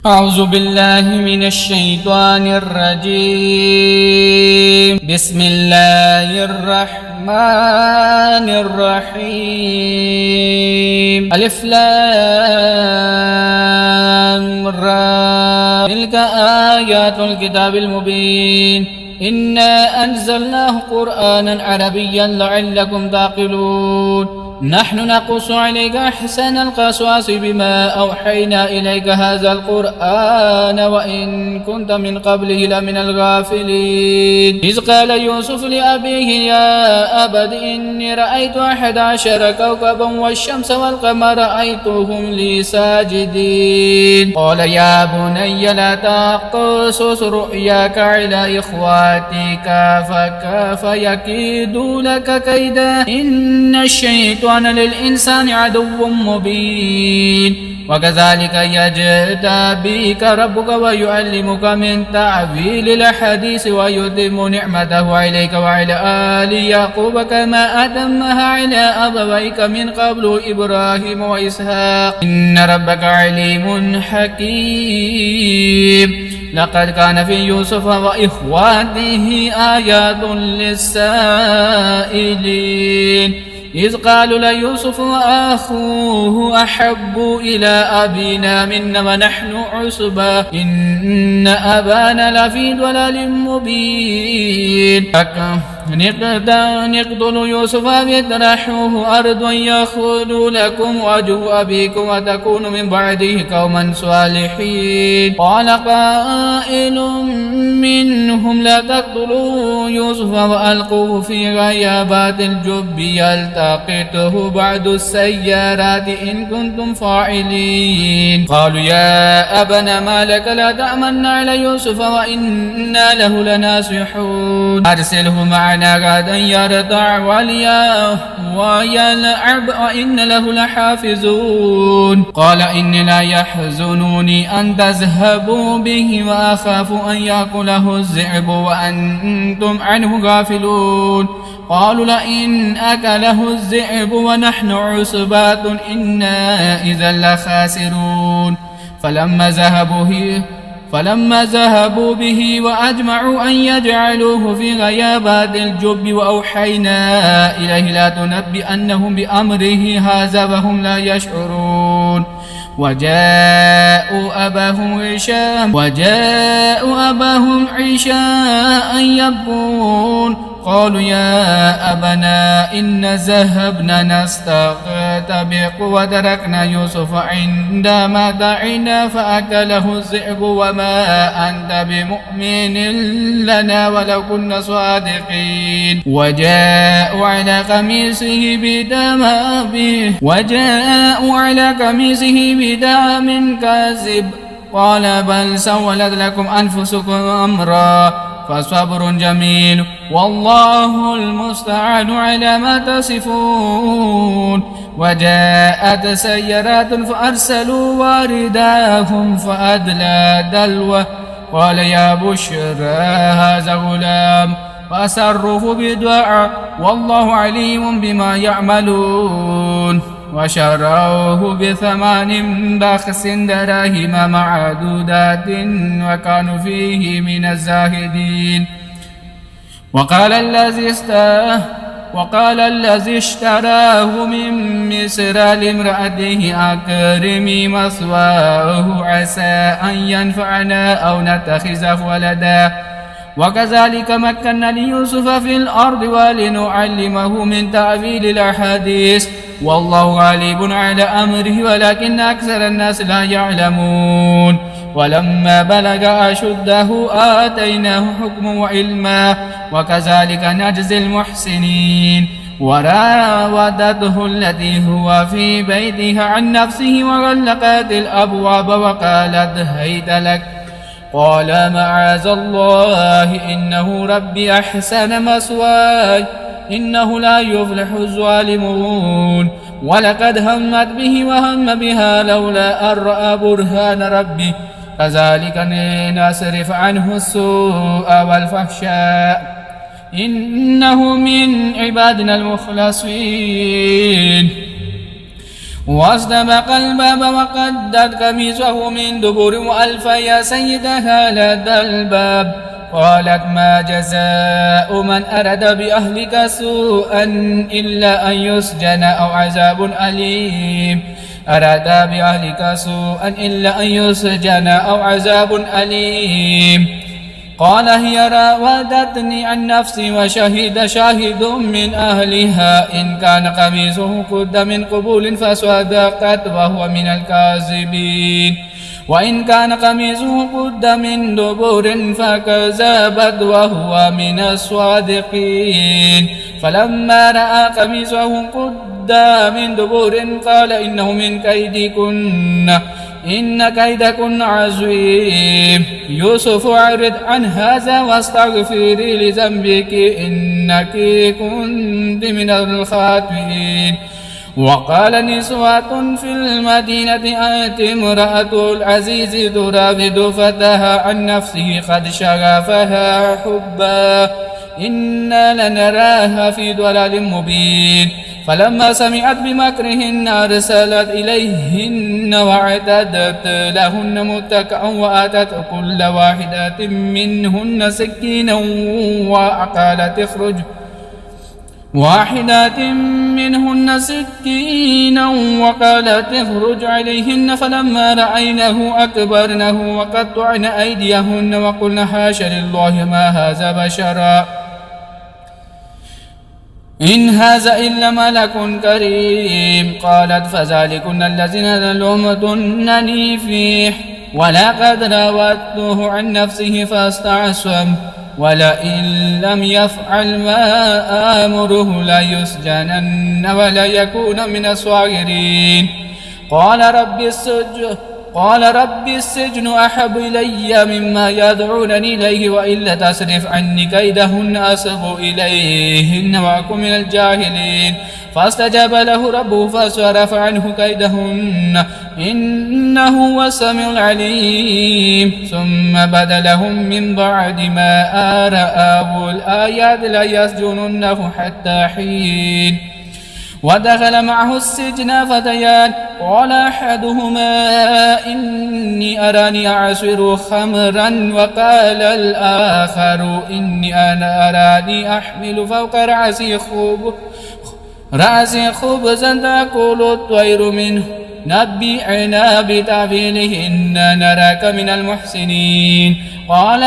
أعوذ بالله من الشيطان الرجيم. بسم الله الرحمن الرحيم. ألف لام را. تلك آيات الكتاب المبين. إنا أنزلناه قرآنا عربيا لعلكم تعقلون. نحن نقص عليك أحسن القصص بما أوحينا إليك هذا القرآن وإن كنت من قبله لمن الغافلين. إذ قال يوسف لأبيه يا أبت إني رأيت 11 كوكبا والشمس والقمر رأيتهم لي ساجدين. قال يا بني لا تقصص رؤياك على إخواتك فيكيدوا لك كيدا إن الشيطان للإنسان عدو مبين. وكذلك يجتبيك ربك ويعلمك من تعويل الأحاديث ويتم نعمته عليك وعلى آل يعقوب كما أتمها على أبويك من قبل إبراهيم وإسحاق إن ربك عليم حكيم. لقد كان في يوسف وإخواته آيات للسائلين إذ قالوا ليوسف وأخوه أحب إلى أبينا منا ونحن عصبة إن أبانا لفي ضلال مبين. نقتل يوسف ويطرحوه أرضا يخل لكم وجه أبيكم وتكونوا من بعده قوما صالحين. قال قائل منهم لا تقتلوا يوسف وألقوه في غيابات الجب يلتقطه بعض السيارات إن كنتم فاعلين. قالوا يا أبنا ما لك لا تأمنا على يوسف وإنا له لناصحون أرسله معنا غدا يرتع ويلعب وإن له لحافظون. قال إني لا يحزنوني أن تذهبوا به وأخاف أن يأكله الذئب وأنتم عنه غافلون. قالوا لئن أكله الذئب ونحن عصبات إنا إذا لخاسرون. فلما ذهبوا به وأجمعوا أن يجعلوه في غيابات الجب وأوحينا إليه لا تنبئنهم بأمره هذا وهم لا يشعرون. وجاءوا أباهم عشاء يبكون. قالوا يا أبنا إن ذهبنا نستبق وتركنا يوسف عند متاعنا فأكله الذئب وما أنت بمؤمن لنا ولو كنا صادقين. وجاءوا على قميصه بدم كاذب. قال بل سولت لكم أنفسكم أمرا فصبر جميل والله المستعان على ما تصفون. وجاءت سيارات فأرسلوا وارداهم فأدلى دلوه. قال يا بشرى هذا غلام فأسروه بدعاء والله عليم بما يعملون. وشروه بثمن بخس دراهم معدودات وكانوا فيه من الزاهدين. وقال الذي اشتراه من مصر لامرأته أكرمي مثواه عسى أن ينفعنا أو نتخذه ولدا. وكذلك مكنا ليوسف في الأرض ولنعلمه من تأويل الأحاديث والله غالب على أمره ولكن أكثر الناس لا يعلمون. ولما بلغ أشده آتيناه حكما وعلما وكذلك نجزي المحسنين. وراودته التي هو في بيتها عن نفسه وغلقت الأبواب وقالت هيت لك. قال معاذ الله إنه ربي أحسن مثواي إنه لا يفلح الظالمون. ولقد همت به وهم بها لولا أن رأى برهان ربه كذلك نصرف عنه السوء والفحشاء إنه من عبادنا المخلصين. واستبق الباب وقدت قميصه من دبر وألف يا سيدها لدى الباب. قالت ما جزاء من أراد بأهلك سوءا إلا أن يسجن أو عذاب أليم. أراد بأهلك سوءا إلا أن يسجن أو عذاب أليم. قال هي راودتني عن نفسي وشهد شاهد من أهلها إن كان قميصه قد من قبول فصدقت وهو من الكاذبين وإن كان قميصه قد من دبر فكذبت وهو من الصادقين. فلما رأى قميصه قد من دبر قال إنه من كيدكن إن كيدكن عظيم. يوسف أعرض عن هذا واستغفري لذنبك إنك كنت من الخاطئين. وقال نسوة في المدينة آتي امرأة العزيز تراود فتاها عن نفسه قد شغفها حبا إنا لنراها في ضلال مبين. فلما سمعت بمكرهن أرسلت إليهن وأعتدت لهن متكئا وآتت كل واحدة منهن سكينا وقالت اخرج عليهن. فلما رأينه أكبرنه وقطعن أيديهن وقلن حاش لله ما هذا بشرا إن هذا إلا ملك كريم. قالت فذلكن الذين لمتنني فيه ولقد راودته عن نفسه فاستعصم ولئن لم يفعل ما آمره ليسجنن ولا يكون من الصاغرين. قال رب السجن أحب إلي مما يدعونني إليه وإلا تصرف عني كيدهن أصب إليهن وأكن من الجاهلين. فاستجاب له ربه فصرف عنه كيدهن إنه هو السميع العليم. ثم بدا لهم من بعد ما رأوا الآيات ليسجننه حتى حين. ودخل معه السجن فتيان قال أحدهما إني أراني أعصر خمرا وقال الآخر إني أراني أحمل فوق رأسي خبزا تأكل الطير منه نبئنا بتأويله إنا نراك من المحسنين. قال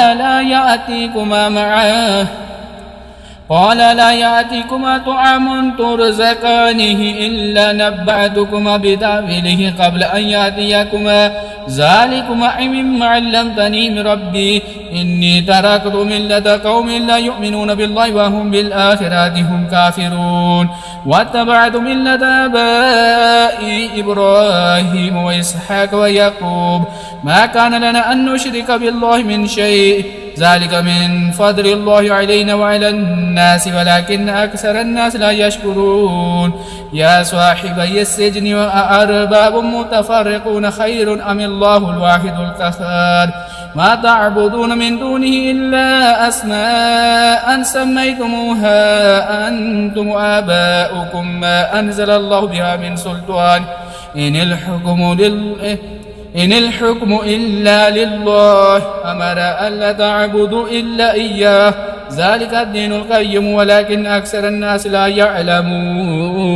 لا يأتيكما طعام ترزقانه إلا نبأتكما بتأويله قبل أن يأتيكما ذلكما مما علمتني من ربي إني تركت ملة قوم لا يؤمنون بالله وهم بالآخرة هم كافرون واتبعت ملة آبائي إبراهيم وإسحاق ويعقوب ما كان لنا أن نشرك بالله من شيء ذلك من فضل الله علينا وعلى الناس ولكن أكثر الناس لا يشكرون. يا صاحبي السجن وأرباب متفرقون خير أم الله الواحد القهار ما تعبدون من دونه إلا أسماء سميتموها أنتم وآباؤكم ما أنزل الله بها من سلطان إن الحكم إلا لله أمر ألا تعبدوا إلا إياه ذلك الدين القيم ولكن أكثر الناس لا يعلمون.